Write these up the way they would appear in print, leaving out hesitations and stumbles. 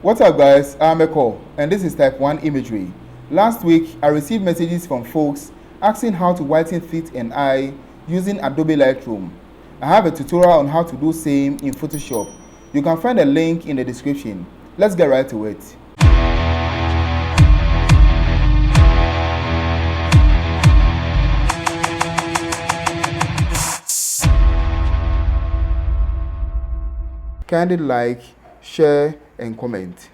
What's up guys, I'm Eko and this is Type 1 Imagery. Last week, I received messages from folks asking how to whiten feet and eye using Adobe Lightroom. I have a tutorial on how to do same in Photoshop. You can find a link in the description. Let's get right to it. Kindly like, share and comment.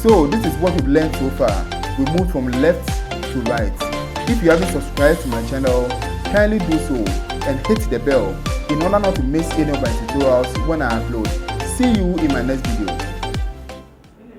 So this is what we've learned so far. We moved from left to right. If you haven't subscribed to my channel, kindly do so and hit the bell in order not to miss any of my tutorials when I upload. See you in my next video.